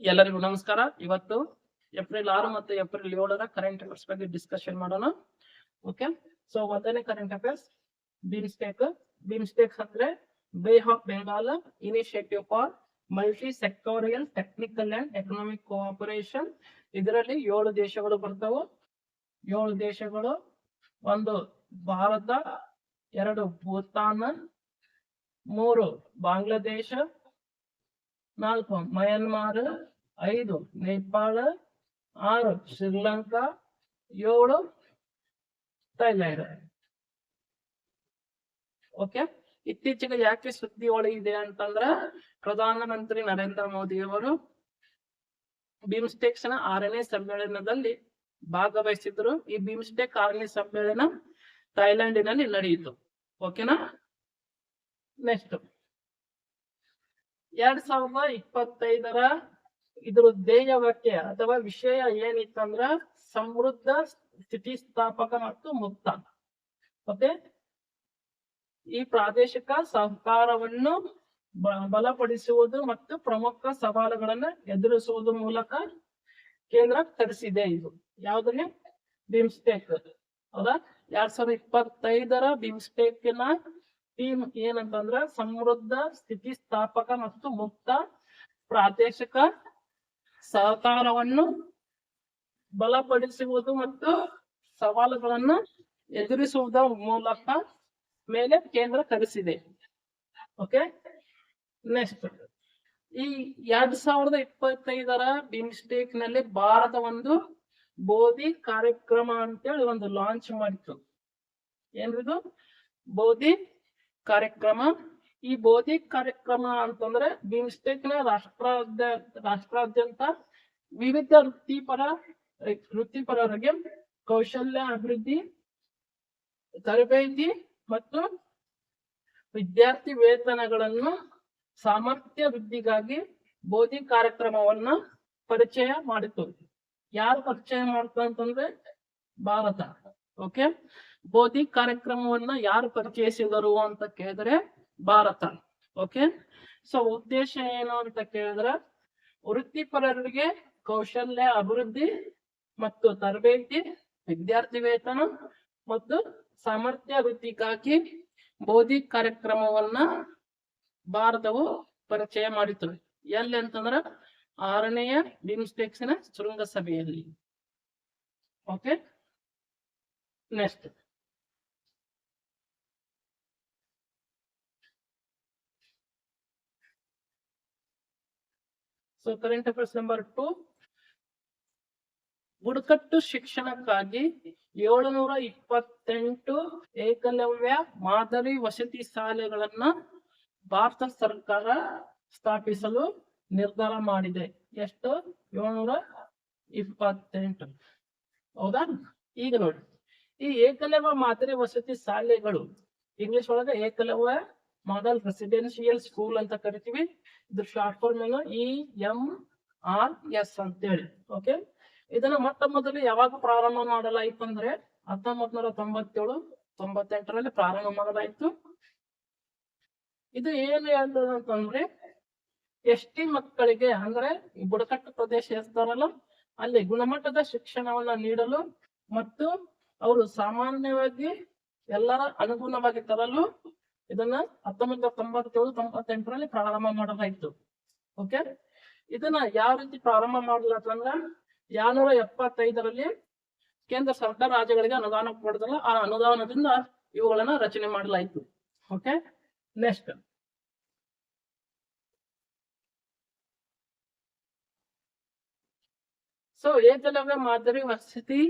ಎಲ್ಲರಿಗೂ ನಮಸ್ಕಾರ. ಇವತ್ತು ಏಪ್ರಿಲ್ 6 ಮತ್ತು ಏಪ್ರಿಲ್ 7ರ ಕರೆಂಟ್ ಅಫೇರ್ಸ್ ಬಗ್ಗೆ ಡಿಸ್ಕಷನ್ ಮಾಡೋಣ. ಓಕೆ, ಸೊ ಮೊದಲನೇ ಕರೆಂಟ್ ಅಫೇರ್ಸ್ ಬಿಮ್ಸ್ಟೆಕ್ ಅಂದ್ರೆ bay of Bengal initiative for multi sectoral technical and economic cooperation. ಇದರಲ್ಲಿ 7 ದೇಶಗಳು ಬರ್ತಾವು. 7 ದೇಶಗಳು, ಒಂದು ಭಾರತ, 2 ಭೂತಾನ್, 3 ಬಾಂಗ್ಲಾದೇಶ, 4 ಮಯನ್ಮಾರ್, 5 ನೇಪಾಳ, 6 ಶ್ರೀಲಂಕಾ, 7 ಥೈಲ್ಯಾಂಡ್. ಓಕೆ, ಇತ್ತೀಚೆಗೆ ಯಾಕೆ ಸುದ್ದಿ ಒಳಗಿದೆ ಅಂತಂದ್ರ ಪ್ರಧಾನಮಂತ್ರಿ ನರೇಂದ್ರ ಮೋದಿ ಅವರು ಬಿಮ್ಸ್ಟೆಕ್ಸ್ ನ 6ನೇ ಸಮ್ಮೇಳನದಲ್ಲಿ ಭಾಗವಹಿಸಿದ್ರು. ಈ ಬಿಮ್ಸ್ಟೆಕ್ 6ನೇ ಸಮ್ಮೇಳನ ಥೈಲ್ಯಾಂಡಿನಲ್ಲಿ ನಡೆಯಿತು. ಓಕೆನಾ. ನೆಕ್ಸ್ಟ್ 2025ರ ಇದ್ರ ಧ್ಯೇಯವಾಕ್ಯ ಅಥವಾ ವಿಷಯ ಏನಿತ್ತಂದ್ರ ಸಮೃದ್ಧ, ಸ್ಥಿತಿಸ್ಥಾಪಕ ಮತ್ತು ಮುಕ್ತ. ಓಕೆ, ಈ ಪ್ರಾದೇಶಿಕ ಸಹಕಾರವನ್ನು ಬಲಪಡಿಸುವುದು ಮತ್ತು ಪ್ರಮುಖ ಸವಾಲುಗಳನ್ನು ಎದುರಿಸುವುದು ಮೂಲಕ ಕೇಂದ್ರ ತರಿಸಿದೆ. ಇದು ಯಾವ್ದ್ರಲ್ಲಿ? ಬಿಮ್ಸ್ಟೆಕ್. ಹೌದಾ? 2025ರ ಬಿಮ್ಸ್ಟೆಕ್ ನ ಥೀಮ್ ಏನಂತಂದ್ರ ಸಮೃದ್ಧ, ಸ್ಥಿತಿಸ್ಥಾಪಕ ಮತ್ತು ಮುಕ್ತ ಪ್ರಾದೇಶಿಕ ಸಹಕಾರವನ್ನು ಬಲಪಡಿಸುವುದು ಮತ್ತು ಸವಾಲುಗಳನ್ನು ಎದುರಿಸುವುದರ ಮೂಲಕ ಮೇಲೆ ಕೇಂದ್ರ ಕರೆಸಿದೆ. ಓಕೆ, ನೆಕ್ಸ್ಟ್ ಈ 2025ರ ಬಿಮ್ಸ್ಟೆಕ್ ನಲ್ಲಿ ಭಾರತ ಒಂದು ಬೋಧಿ ಕಾರ್ಯಕ್ರಮ ಅಂತೇಳಿ ಒಂದು ಲಾಂಚ್ ಮಾಡಿತ್ತು. ಏನ್ರಿದು? ಬೋಧಿ ಕಾರ್ಯಕ್ರಮ. ಈ ಬೋಧಿ ಕಾರ್ಯಕ್ರಮ ಅಂತಂದ್ರೆ ಬಿಮ್ಸ್ಟೆಕ್ ನ ರಾಷ್ಟ್ರಾದ್ಯಂತ ವಿವಿಧ ವೃತ್ತಿಪರರಿಗೆ ಕೌಶಲ್ಯ ಅಭಿವೃದ್ಧಿ, ತರಬೇತಿ ಮತ್ತು ವಿದ್ಯಾರ್ಥಿ ವೇತನಗಳನ್ನು ಸಾಮರ್ಥ್ಯ ವೃದ್ಧಿಗಾಗಿ ಬೋಧಿ ಕಾರ್ಯಕ್ರಮವನ್ನ ಪರಿಚಯ ಮಾಡಿತು. ಯಾರು ಪರಿಚಯ ಮಾಡ್ತು ಅಂತಂದ್ರೆ ಭಾರತ. ಓಕೆ, ಬೋಧಿ ಕಾರ್ಯಕ್ರಮವನ್ನ ಯಾರು ಪರಿಚಯಿಸಿದರು ಅಂತ ಕೇಳಿದ್ರೆ ಭಾರತ. ಓಕೆ, ಸೊ ಉದ್ದೇಶ ಏನು ಅಂತ ಕೇಳಿದ್ರೆ ವೃತ್ತಿಪರರಿಗೆ ಕೌಶಲ್ಯ ಅಭಿವೃದ್ಧಿ ಮತ್ತು ತರಬೇತಿ, ವಿದ್ಯಾರ್ಥಿ ವೇತನ ಮತ್ತು ಸಾಮರ್ಥ್ಯ ವೃದ್ಧಿಗಾಗಿ ಬೋಧಿ ಕಾರ್ಯಕ್ರಮವನ್ನ ಭಾರತವು ಪರಿಚಯ ಮಾಡಿತು. ಎಲ್ಲಿ ಅಂತಂದ್ರ 6ನೇ ಬಿಮ್ಸ್ಟೆಕ್ಸ್ ನ ಶೃಂಗಸಭೆಯಲ್ಲಿ. Okay, next so current affairs number 2. ಬುಡಕಟ್ಟು ಶಿಕ್ಷಣಕ್ಕಾಗಿ 728 ಏಕಲವ್ಯ ಮಾದರಿ ವಸತಿ ಶಾಲೆಗಳನ್ನ ಭಾರತ ಸರ್ಕಾರ ಸ್ಥಾಪಿಸಲು ನಿರ್ಧಾರ ಮಾಡಿದೆ. ಎಷ್ಟು? 728. ಹೌದಾ? ಈಗ ನೋಡಿ, ಈ ಏಕಲವ್ಯ ಮಾದರಿ ವಸತಿ ಶಾಲೆಗಳು ಇಂಗ್ಲಿಷ್ ಒಳಗೆ ಏಕಲವ್ಯ ಮಾಡೆಲ್ ರೆಸಿಡೆನ್ಶಿಯಲ್ ಸ್ಕೂಲ್ ಅಂತ ಕರಿತೀವಿ. ಇದ್ರ ಶಾರ್ಟ್ ಫಾರ್ಮ್ ಏನು? EMRS ಅಂತೇಳಿ. ಓಕೆ, ಇದನ್ನ ಮೊಟ್ಟ ಮೊದಲು ಯಾವಾಗ ಪ್ರಾರಂಭ ಮಾಡಲಾಯಿತು ಅಂದ್ರೆ 1997-98ರಲ್ಲಿ ಪ್ರಾರಂಭ ಮಾಡಲಾಯಿತು. ಇದು ಏನು ಅಂತಂದ್ರೆ ಎಸ್ಟಿ ಮಕ್ಕಳಿಗೆ ಅಂದ್ರೆ ಬುಡಕಟ್ಟು ಪ್ರದೇಶ ಇರ್ತಾರಲ್ಲ ಅಲ್ಲಿ ಗುಣಮಟ್ಟದ ಶಿಕ್ಷಣವನ್ನ ನೀಡಲು ಮತ್ತು ಅವರು ಸಾಮಾನ್ಯವಾಗಿ ಎಲ್ಲರ ಅನುಗುಣವಾಗಿ ತರಲು ಇದನ್ನ 1997-98ರಲ್ಲಿ ಪ್ರಾರಂಭ ಮಾಡಲಾಯಿತು. ಓಕೆ, ಇದನ್ನ ಯಾವ ರೀತಿ ಪ್ರಾರಂಭ ಮಾಡಲಾತಂದ್ರ 275ರಲ್ಲಿ ಕೇಂದ್ರ ಸರ್ಕಾರ ರಾಜ್ಯಗಳಿಗೆ ಅನುದಾನ ಕೊಡದಲ್ಲ, ಆ ಅನುದಾನದಿಂದ ಇವುಗಳನ್ನ ರಚನೆ ಮಾಡಲಾಯಿತು. ಓಕೆ, ನೆಕ್ಸ್ಟ್ ಸೊ ಏಕಲವ್ಯ ಮಾದರಿ ವಸತಿ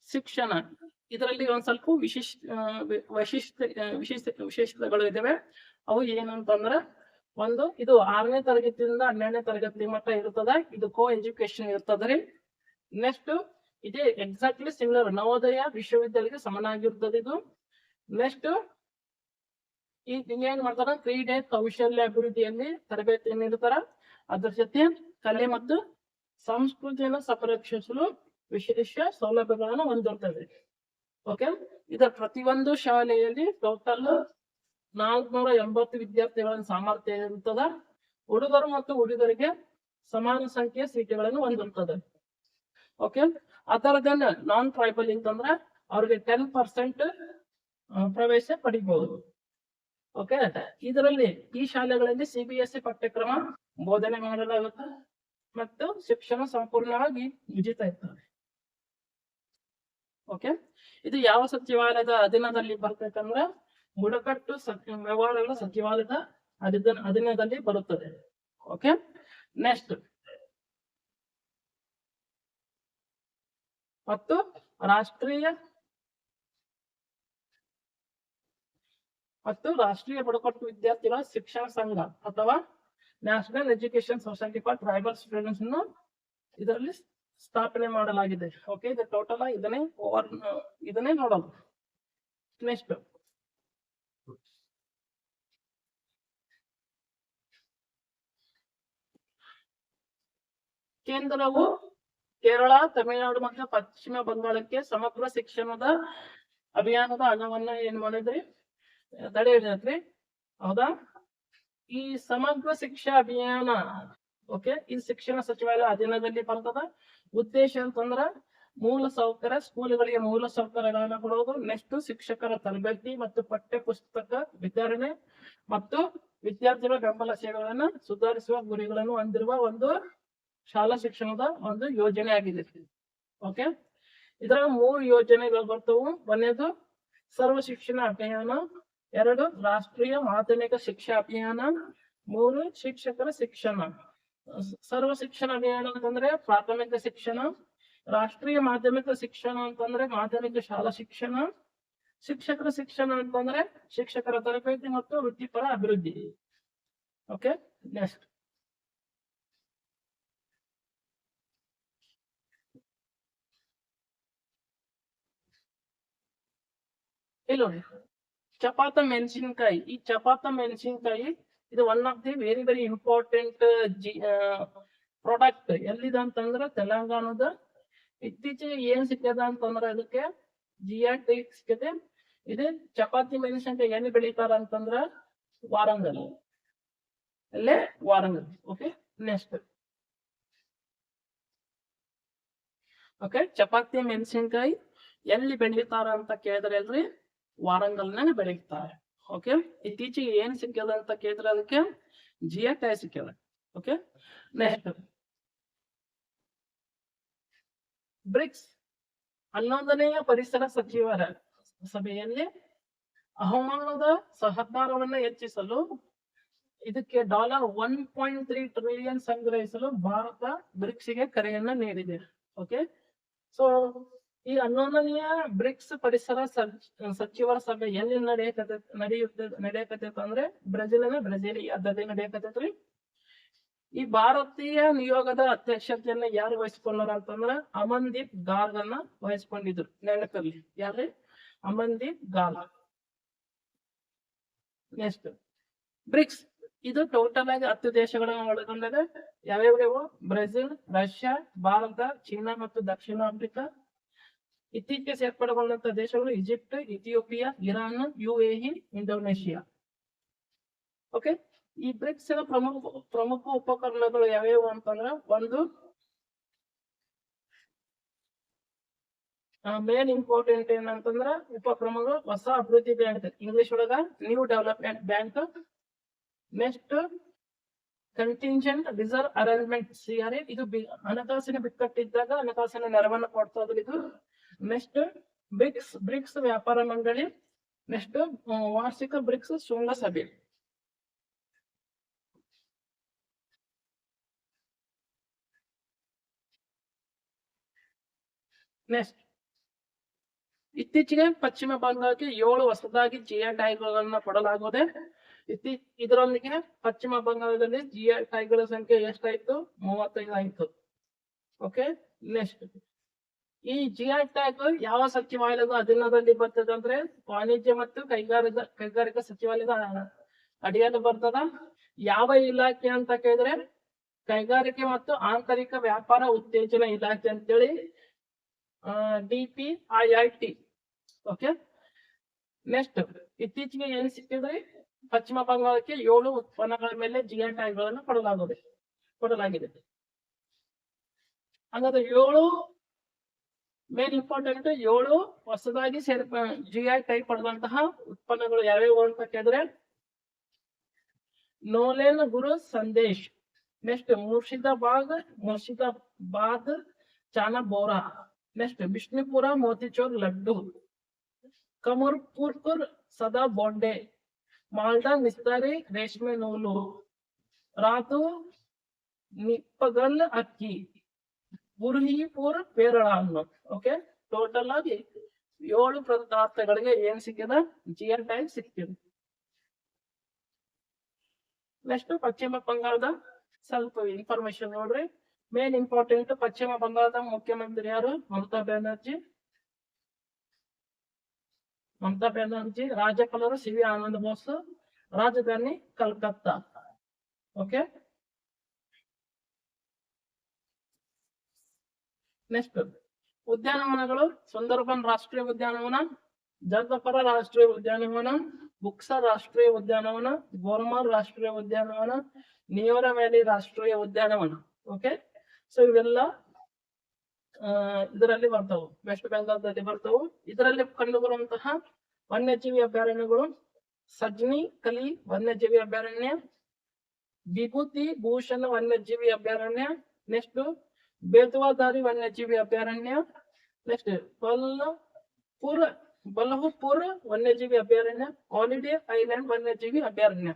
ಶಿಕ್ಷಣ ಇದರಲ್ಲಿ ಒಂದ್ ಸ್ವಲ್ಪ ವಿಶೇಷತೆಗಳು ಇದಾವೆ. ಅವು ಏನಂತಂದ್ರ, ಒಂದು, ಇದು 6ನೇ ತರಗತಿಯಿಂದ 12ನೇ ತರಗತಿ ಮಟ್ಟ ಇರ್ತದ. ಇದು ಕೋ ಎಜುಕೇಶನ್ ಇರ್ತದ್ರಿ. ನೆಕ್ಸ್ಟ್ ಇದೇ ಎಕ್ಸಾಕ್ಟ್ಲಿ ಸಿಮಿಲರ್ ನವೋದಯ ವಿಶ್ವವಿದ್ಯಾಲಯಕ್ಕೆ ಸಮನಾಗಿರ್ತದೆ ಇದು. ನೆಕ್ಸ್ಟ್ ಏನ್ ಮಾಡ್ತಾರ? ಕ್ರೀಡೆ, ಕೌಶಲ್ಯ ಅಭಿವೃದ್ಧಿಯಲ್ಲಿ ತರಬೇತಿ ನೀಡ್ತಾರ. ಅದ್ರ ಜೊತೆ ಕಲೆ ಮತ್ತು ಸಂಸ್ಕೃತಿಯನ್ನು ಸಂರಕ್ಷಿಸಲು ವಿಶೇಷ ಸೌಲಭ್ಯಗಳನ್ನು ಹೊಂದಿರ್ತದೆ. ಓಕೆ, ಇದರ ಪ್ರತಿಯೊಂದು ಶಾಲೆಯಲ್ಲಿ ಟೋಟಲ್ 480 ವಿದ್ಯಾರ್ಥಿಗಳ ಸಾಮರ್ಥ್ಯ ಇರುತ್ತದ. ಹುಡುಗರು ಮತ್ತು ಹುಡುಗರಿಗೆ ಸಮಾನ ಸಂಖ್ಯೆಯ ಸೀಟುಗಳನ್ನು ಹೊಂದಿರುತ್ತದೆ. ಓಕೆ, ಅದರ್ ದೆನ್ ನಾನ್ ಟ್ರೈಬಲ್ ಅಂತಂದ್ರೆ ಅವ್ರಿಗೆ 10% ಪ್ರವೇಶ ಪಡಿಬಹುದು. ಓಕೆ, ಇದರಲ್ಲಿ ಈ ಶಾಲೆಗಳಲ್ಲಿ CBSE ಪಠ್ಯಕ್ರಮ ಬೋಧನೆ ಮಾಡಲಾಗುತ್ತೆ ಮತ್ತು ಶಿಕ್ಷಣ ಸಂಪೂರ್ಣವಾಗಿ ಉಚಿತ ಇರ್ತದೆ. ಓಕೆ, ಇದು ಯಾವ ಸಚಿವಾಲಯದ ಅಧೀನದಲ್ಲಿ ಬರ್ತೈತಂದ್ರೆ ಬುಡಕಟ್ಟು ವ್ಯವಹಾರಗಳ ಸಚಿವಾಲಯದ ಅಧೀನದಲ್ಲಿ ಬರುತ್ತದೆ. ಓಕೆ, ನೆಕ್ಸ್ಟ್ ಮತ್ತು ರಾಷ್ಟ್ರೀಯ ಬುಡಕಟ್ಟು ವಿದ್ಯಾರ್ಥಿಗಳ ಶಿಕ್ಷಣ ಸಂಘ ಅಥವಾ national education society for tribal students ಅನ್ನು ಇದರಲ್ಲಿ ಸ್ಥಾಪನೆ ಮಾಡಲಾಗಿದೆ. ಓಕೆ, ಇದು ಟೋಟಲ್ ಇದನ್ನೇ ನೋಡೋದು. ನೆಕ್ಸ್ಟ್ ಕೇಂದ್ರವು ಕೇರಳ, ತಮಿಳುನಾಡು ಮತ್ತು ಪಶ್ಚಿಮ ಬಂಗಾಳಕ್ಕೆ ಸಮಗ್ರ ಶಿಕ್ಷಣದ ಅಭಿಯಾನದ ಹಣವನ್ನ ಏನ್ ಮಾಡಿದ್ರಿ, ತಡೆ ಹಿಡಿದ್ರಿ. ಹೌದಾ, ಈ ಸಮಗ್ರ ಶಿಕ್ಷಾ ಅಭಿಯಾನ ಓಕೆ ಈ ಶಿಕ್ಷಣ ಸಚಿವಾಲಯ ಅಧೀನದಲ್ಲಿ ಬರ್ತದ. ಉದ್ದೇಶ ಅಂತಂದ್ರ ಮೂಲ ಸೌಕರ್ಯ, ಸ್ಕೂಲ್ಗಳಿಗೆ ಮೂಲ ಸೌಕರ್ಯಗಳನ್ನ ಕೊಡೋದು. ನೆಕ್ಸ್ಟ್ ಶಿಕ್ಷಕರ ತರಬೇತಿ ಮತ್ತು ಪಠ್ಯ ಪುಸ್ತಕ ವಿತರಣೆ ಮತ್ತು ವಿದ್ಯಾರ್ಥಿಗಳ ಬೆಂಬಲ ಸೇವೆಗಳನ್ನ ಸುಧಾರಿಸುವ ಗುರಿಗಳನ್ನು ಹೊಂದಿರುವ ಒಂದು ಶಾಲಾ ಶಿಕ್ಷಣದ ಒಂದು ಯೋಜನೆ ಆಗಿದೆ. ಓಕೆ, ಇದರ 3 ಯೋಜನೆಗಳು ಬರ್ತವು. ಒಂದೇದು ಸರ್ವ ಶಿಕ್ಷಣ ಅಭಿಯಾನ, 2 ರಾಷ್ಟ್ರೀಯ ಮಾಧ್ಯಮಿಕ ಶಿಕ್ಷಾ ಅಭಿಯಾನ, 3 ಶಿಕ್ಷಕರ ಶಿಕ್ಷಣ. ಸರ್ವ ಶಿಕ್ಷಣ ಅಭಿಯಾನ ಅಂತಂದ್ರೆ ಪ್ರಾಥಮಿಕ ಶಿಕ್ಷಣ, ರಾಷ್ಟ್ರೀಯ ಮಾಧ್ಯಮಿಕ ಶಿಕ್ಷಣ ಅಂತಂದ್ರೆ ಮಾಧ್ಯಮಿಕ ಶಾಲಾ ಶಿಕ್ಷಣ, ಶಿಕ್ಷಕರ ಶಿಕ್ಷಣ ಅಂತಂದ್ರೆ ಶಿಕ್ಷಕರ ತರಬೇತಿ ಮತ್ತು ವೃತ್ತಿಪರ ಅಭಿವೃದ್ಧಿ. ಓಕೆ, ನೆಕ್ಸ್ಟ್ ಇಲ್ಲಿ ಚಪಾತ ಮೆಣಸಿನಕಾಯಿ. ಈ ಚಪಾತ ಮೆಣಸಿನಕಾಯಿ ಇದು one of the very very important product. ಎಲ್ಲಿದೆ ಅಂತಂದ್ರೆ ತೆಲಂಗಾಣದ. ಇತ್ತೀಚೆಗೆ ಏನ್ ಸಿಕ್ಕದ ಅಂತಂದ್ರೆ ಅದಕ್ಕೆ GI ಟ್ಯಾಗ್ ಸಿಕ್ಕದೆ. ಇದು ಚಪಾತಿ ಮೆಣಸಿನಕಾಯಿ ಎಲ್ಲಿ ಬೆಳಿತಾರ ಅಂತಂದ್ರ ವಾರಂಗಲ್, ಅಲ್ಲೇ Warangal. Okay, next okay chapati ಮೆಣಸಿನಕಾಯಿ ಎಲ್ಲಿ ಬೆಳೀತಾರ ಅಂತ ಕೇಳಿದ್ರೆ ಅಲ್ರಿ ವಾರಂಗಲ್ನಾಗ ಬೆಳೀತಾರೆ. ಓಕೆ, ಇತ್ತೀಚೆಗೆ ಏನ್ ಸಿಕ್ಕದ ಅಂತ ಕೇಳಿದ್ರೆ ಅದಕ್ಕೆ GI ಟ್ಯಾಗ್ ಸಿಕ್ಕದ. ಓಕೆ, ನೆಕ್ಸ್ಟ್ ಬ್ರಿಕ್ಸ್ 11ನೇ ಪರಿಸರ ಸಚಿವರ ಸಭೆಯಲ್ಲಿ ಹವಾಮಾನದ ಸಹಕಾರವನ್ನು ಹೆಚ್ಚಿಸಲು ಇದಕ್ಕೆ $1.3 ಟ್ರಿಲಿಯನ್ ಸಂಗ್ರಹಿಸಲು ಭಾರತ ಬ್ರಿಕ್ಸ್ಗೆ ಕರೆಯನ್ನ ನೀಡಿದೆ. ಓಕೆ, ಸೊ ಈ 11ನೇ ಬ್ರಿಕ್ಸ್ ಪರಿಸರ ಸಚಿವರ ಸಭೆ ಎಲ್ಲಿ ನಡೆಯಕತ್ತೈತಿ ಅಂದ್ರೆ ಬ್ರೆಜಿಲಿಯಾದಲ್ಲಿ ನಡೆಯಕತ್ತೈತ್ರಿ. ಈ ಭಾರತೀಯ ನಿಯೋಗದ ಅಧ್ಯಕ್ಷತೆಯನ್ನ ಯಾರು ವಹಿಸ್ಕೊಂಡಾರ ಅಂತಂದ್ರ ಅಮನ್ದೀಪ್ ಗಾರ್ಗ್ ಅನ್ನ ವಹಿಸ್ಕೊಂಡಿದ್ರು. ನೆನಪಲ್ಲಿ ಯಾರ್ರಿ, ಅಮನ್ದೀಪ್ ಗಾರ್ಗ್. ನೆಕ್ಸ್ಟ್ ಬ್ರಿಕ್ಸ್ ಇದು ಟೋಟಲ್ ಆಗಿ 10 ದೇಶಗಳನ್ನ ಒಳಗೊಂಡಿದೆ. ಯಾವ್ಯಾವ? ಬ್ರೆಜಿಲ್, ರಷ್ಯಾ, ಭಾರತ, ಚೀನಾ ಮತ್ತು ದಕ್ಷಿಣ ಆಫ್ರಿಕಾ. ಇತ್ತೀಚೆಗೆ ಸೇರ್ಪಡೆಗೊಂಡಂತ ದೇಶಗಳು Egypt, Ethiopia, Iran, UAE, Indonesia. Okay, ಈ ಬ್ರಿಕ್ಸ್ ಪ್ರಮುಖ ಉಪಕರಣಗಳು ಯಾವ್ಯಾವು ಅಂತಂದ್ರೆ ಒಂದು ಮೇನ್ ಇಂಪಾರ್ಟೆಂಟ್ ಏನಂತಂದ್ರ ಉಪಕ್ರಮಗಳು ಹೊಸ ಅಭಿವೃದ್ಧಿ ಬ್ಯಾಂಕ್, ಇಂಗ್ಲಿಷ್ ಒಳಗ new development bank. Next contingent reserve arrangement CRA, ಇದು ಹಣಕಾಸಿನ ಬಿಕ್ಕಟ್ಟಿದ್ದಾಗ ಹಣಕಾಸಿನ ನೆರವನ್ನು ಕೊಡ್ತದ ಇದು. ನೆಕ್ಸ್ಟ್ ಬ್ರಿಕ್ಸ್ ವ್ಯಾಪಾರ ಮಂಡಳಿ. ನೆಕ್ಸ್ಟ್ ವಾರ್ಷಿಕ ಬ್ರಿಕ್ಸ್ ಶೃಂಗಸಭೆ. ನೆಕ್ಸ್ಟ್ ಇತ್ತೀಚೆಗೆ ಪಶ್ಚಿಮ ಬಂಗಾಳಕ್ಕೆ 7 ಹೊಸದಾಗಿ GI ಟ್ಯಾಗ್ಗಳನ್ನ ಕೊಡಲಾಗಿದೆ. ಇದರೊಂದಿಗೆ ಪಶ್ಚಿಮ ಬಂಗಾಳದಲ್ಲಿ GI ಟ್ಯಾಗ್ಗಳ ಸಂಖ್ಯೆ ಎಷ್ಟಾಯ್ತು? 35 ಆಯ್ತು. ಓಕೆ, ನೆಕ್ಸ್ಟ್ ಈ GI ಟ್ಯಾಗ್ ಯಾವ ಸಚಿವಾಲಯದ ಅಧೀನದಲ್ಲಿ ಬರ್ತದೆ ಅಂದ್ರೆ ವಾಣಿಜ್ಯ ಮತ್ತು ಕೈಗಾರಿಕಾ ಸಚಿವಾಲಯದ ಅಡಿಯಲ್ಲಿ ಬರ್ತದ. ಯಾವ ಇಲಾಖೆ ಅಂತ ಕೇಳಿದ್ರೆ ಕೈಗಾರಿಕೆ ಮತ್ತು ಆಂತರಿಕ ವ್ಯಾಪಾರ ಉತ್ತೇಜನ ಇಲಾಖೆ ಅಂತೇಳಿ DPIIT. ಓಕೆ, ನೆಕ್ಸ್ಟ್ ಇತ್ತೀಚೆಗೆ ಏನ್ ಸಿಕ್ಕಿದ್ರಿ, ಪಶ್ಚಿಮ ಬಂಗಾಳಕ್ಕೆ 7 ಉತ್ಪನ್ನಗಳ ಮೇಲೆ GI ಟ್ಯಾಗ್ಗಳನ್ನು ಕೊಡಲಾಗಿದೆ. ಹಂಗಾದ್ರೆ 7 ಮೇನ್ ಇಂಪಾರ್ಟೆಂಟ್ 7 ಹೊಸದಾಗಿ GI ಟೈಪ್ ಪಡೆದಂತಹ ಉತ್ಪನ್ನಗಳು ಯಾವ್ಯಾವು ಅಂತ ಕೇಳಿದ್ರೆ ನೋಲೇನ್ ಗುರು ಸಂದೇಶ್, ನೆಕ್ಸ್ಟ್ ಮುರ್ಷಿದಾಬಾದ್ ಚಾನಾ ಬೋರಾ, ನೆಕ್ಸ್ಟ್ ಬಿಷ್ಣುಪುರ ಮೋತಿಚೂರ್ ಲಡ್ಡು, ಕಮರ್ಪುರ್ ಸದಾ ಬೊಂಡೆ, ಮಾಲ್ಡಾ ನಿಸ್ತಾರಿ ರೇಷ್ಮೆ ನೂಲು, ರಾತು ನಿಪ್ಪಗಲ್ ಅಕ್ಕಿ, ಬುರ್ಹಿಪುರ್ ಪೇರಳ ಹಣ್ಣು. ಓಕೆ, ಟೋಟಲ್ ಆಗಿ 7 ಪದಾರ್ಥಗಳಿಗೆ ಏನ್ ಸಿಕ್ಕಿದೆ, GI ಟ್ಯಾಗ್ ಸಿಕ್ಕಿದೆ. ನೆಕ್ಸ್ಟ್ ಪಶ್ಚಿಮ ಬಂಗಾಳದ ಸ್ವಲ್ಪ ಇನ್ಫಾರ್ಮೇಶನ್ ನೋಡ್ರಿ. ಮೇನ್ ಇಂಪಾರ್ಟೆಂಟ್, ಪಶ್ಚಿಮ ಬಂಗಾಳದ ಮುಖ್ಯಮಂತ್ರಿ ಯಾರು, ಮಮತಾ ಬ್ಯಾನರ್ಜಿ, ರಾಜ್ಯಪಾಲರು CV ಆನಂದ್ ಬೋಸ್, ರಾಜಧಾನಿ ಕಲ್ಕತ್ತಾ. ಓಕೆ, ನೆಕ್ಸ್ಟ್ ಉದ್ಯಾನವನಗಳು, ಸುಂದರ್ಬನ್ ರಾಷ್ಟ್ರೀಯ ಉದ್ಯಾನವನ, ಜಲ್ದಪರ ರಾಷ್ಟ್ರೀಯ ಉದ್ಯಾನವನ, ಬುಕ್ಸಾ ರಾಷ್ಟ್ರೀಯ ಉದ್ಯಾನವನ, ಗೋರ್ಮಾರ್ ರಾಷ್ಟ್ರೀಯ ಉದ್ಯಾನವನ, ನಿಯೋರಾ ವ್ಯಾಲಿ ರಾಷ್ಟ್ರೀಯ ಉದ್ಯಾನವನ. ಓಕೆ, ಸೊ ಇವೆಲ್ಲ ಇದರಲ್ಲಿ ಬರ್ತವು, ವೆಸ್ಟ್ ಬೆಂಗಾಲ್ದಲ್ಲಿ ಬರ್ತವು. ಇದರಲ್ಲಿ ಕಂಡು ಬರುವಂತಹ ವನ್ಯಜೀವಿ ಅಭಯಾರಣ್ಯಗಳು ಸಜ್ನಿ ಕಲಿ ವನ್ಯಜೀವಿ ಅಭಯಾರಣ್ಯ, ವಿಭೂತಿ ಭೂಷಣ ವನ್ಯಜೀವಿ ಅಭಯಾರಣ್ಯ, ನೆಕ್ಸ್ಟ್ ಬೇತ್ವಾದಾರಿ ವನ್ಯಜೀವಿ ಅಭಯಾರಣ್ಯ, ನೆಕ್ಸ್ಟ್ ಬಲ್ಹುಪುರ್ ವನ್ಯಜೀವಿ ಅಭಯಾರಣ್ಯ, ಹಾಲಿಡೇ ಐಲ್ಯಾಂಡ್ ವನ್ಯಜೀವಿ ಅಭಯಾರಣ್ಯ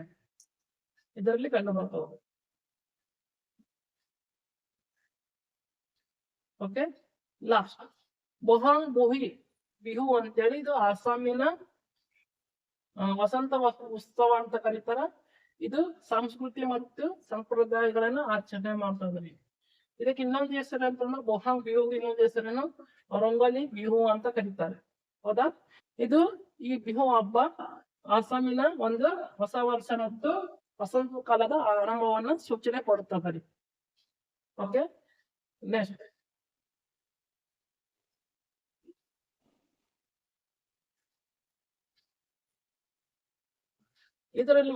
ಇದರಲ್ಲಿ ಕಂಡು ಬರ್ತವೆ. ಓಕೆ, ಲಾಸ್ಟ್ ಬೊಹಾಂಗ್ ಬಿಹು ಅಂತೇಳಿ, ಇದು ಆಸಾಮಿನ ವಸಂತ ಉತ್ಸವ ಅಂತ ಕರೀತಾರ. ಇದು ಸಂಸ್ಕೃತಿ ಮತ್ತು ಸಂಪ್ರದಾಯಗಳನ್ನ ಆಚರಣೆ ಮಾಡ್ತದ್ರಿ. ಇದಕ್ಕೆ ಇನ್ನೊಂದು ಹೆಸರು ಅಂತಂದ್ರೆ ಬೊಹಾಂಗ್ ಬಿಹು, ಇನ್ನೊಂದು ಹೆಸರೇನು ರಂಗೋಲಿ ಬಿಹು ಅಂತ ಕರೀತಾರೆ. ಹೌದಾ, ಇದು ಈ ಬಿಹು ಹಬ್ಬ ಆಸಾಮಿನ ಒಂದು ಹೊಸ ವರ್ಷ ಮತ್ತು ವಸಂತ ಕಾಲದ ಆರಂಭವನ್ನ ಸೂಚನೆ ಕೊಡುತ್ತದೆ. ಓಕೆ, ನೆಕ್ಸ್ಟ್ ಇದರಲ್ಲಿ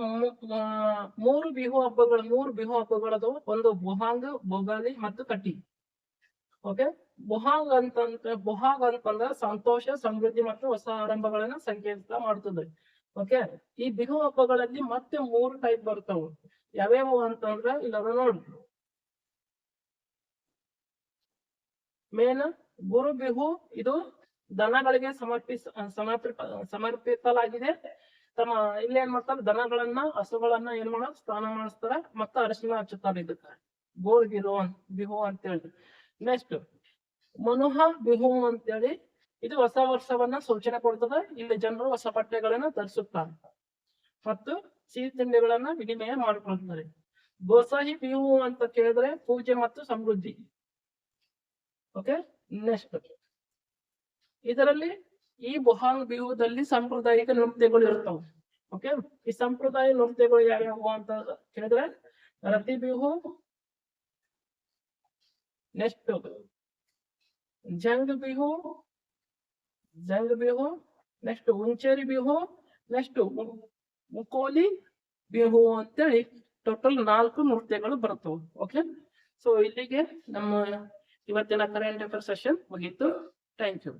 3 ಬಿಹು ಹಬ್ಬಗಳದು. ಒಂದು ಬೊಹಾಂಗ್, ಬೊಗಾಲಿ ಮತ್ತು ಕಟ್ಟಿ. ಓಕೆ, ಬೊಹಾಂಗ್ ಅಂತಂದ್ರೆ ಸಂತೋಷ, ಸಮೃದ್ಧಿ ಮತ್ತು ಹೊಸ ಆರಂಭಗಳನ್ನ ಸಂಕೇತ ಮಾಡ್ತದೆ. ಓಕೆ, ಈ ಬಿಹು ಹಬ್ಬಗಳಲ್ಲಿ ಮತ್ತೆ 3 ಟೈಪ್ ಬರ್ತಾವ. ಯಾವ್ಯಾವ ಅಂತಂದ್ರೆ ಇಲ್ಲ ನೋಡಿ. ಮೇನ್ ಗುರು ಬಿಹು, ಇದು ದನಗಳಿಗೆ ಸಮರ್ಪಿಸಲಾಗಿದೆ. ಇಲ್ಲಿ ಏನ್ ಮಾಡ್ತಾರೆ, ದನಗಳನ್ನ ಹಸುಗಳನ್ನ ಏನ್ ಮಾಡ ಸ್ನಾನ ಮಾಡಿಸ್ತಾರ ಮತ್ತೆ ಅರಿಶಿನ ಹಚ್ಚುತ್ತಾರೆ. ಇದಕ್ಕ ಗೋರ್ ಬಿಹು ಅಂತೇಳಿ. ನೆಕ್ಸ್ಟ್ ಮನುಹ ಬಿಹು ಅಂತೇಳಿ, ಇದು ಹೊಸ ವರ್ಷವನ್ನ ಸೂಚನೆ ಕೊಡ್ತದೆ. ಇಲ್ಲಿ ಜನರು ಹೊಸ ಬಟ್ಟೆಗಳನ್ನ ಧರಿಸುತ್ತಾರೆ ಮತ್ತು ಸಿಹಿ ತಿಂಡಿಗಳನ್ನ ವಿನಿಮಯ ಮಾಡಿಕೊಳ್ತಾರೆ. ಗೋಸಾಹಿ ಬಿಹು ಅಂತ ಕೇಳಿದ್ರೆ ಪೂಜೆ ಮತ್ತು ಸಮೃದ್ಧಿ. ಓಕೆ, ನೆಕ್ಸ್ಟ್ ಇದರಲ್ಲಿ ಈ ಬೊಹಾಂಗ್ ಬಿಹುದಲ್ಲಿ ಸಾಂಪ್ರದಾಯಿಕ ನೃತ್ಯಗಳು ಇರ್ತಾವ. ಓಕೆ, ಈ ಸಂಪ್ರದಾಯ ನೃತ್ಯಗಳು ಯಾವ್ಯಾವು ಅಂತ ಕೇಳಿದ್ರೆ ರತಿ ಬಿಹು, ನೆಕ್ಸ್ಟ್ ಜಂಗ್ ಬಿಹು, ನೆಕ್ಸ್ಟ್ ಉಂಚೇರಿ ಬಿಹು, ನೆಕ್ಸ್ಟ್ ಮುಕೋಲಿ ಬಿಹು ಅಂತೇಳಿ ಟೋಟಲ್ 4 ನೃತ್ಯಗಳು ಬರ್ತವೆ. ಓಕೆ, ಸೊ ಇಲ್ಲಿಗೆ ನಮ್ಮ ಇವತ್ತಿನ ಕರೆಂಟ್ ಅಫೇರ್ ಸೆಷನ್ ಮುಗೀತು. Thank you.